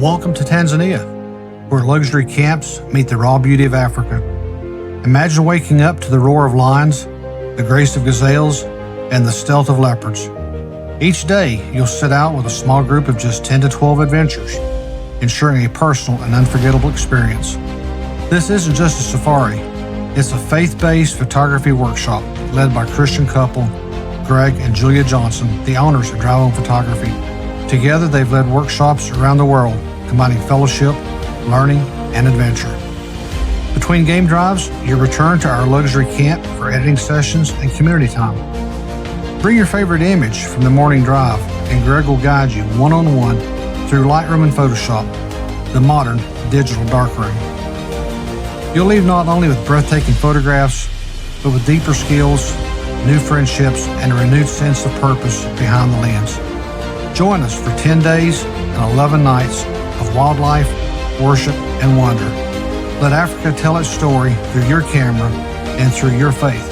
Welcome to Tanzania, where luxury camps meet the raw beauty of Africa. Imagine waking up to the roar of lions, the grace of gazelles, and the stealth of leopards. Each day, you'll set out with a small group of just 10 to 12 adventurers, ensuring a personal and unforgettable experience. This isn't just a safari, it's a faith-based photography workshop led by Christian couple Greg and Julia Johnson, the owners of Drive Home Photography. Together, they've led workshops around the world, combining fellowship, learning, and adventure. Between game drives, you return to our luxury camp for editing sessions and community time. Bring your favorite image from the morning drive, and Greg will guide you one-on-one through Lightroom and Photoshop, the modern digital darkroom. You'll leave not only with breathtaking photographs, but with deeper skills, new friendships, and a renewed sense of purpose behind the lens. Join us for 10 days and 11 nights of wildlife, worship, and wonder. Let Africa tell its story through your camera and through your faith.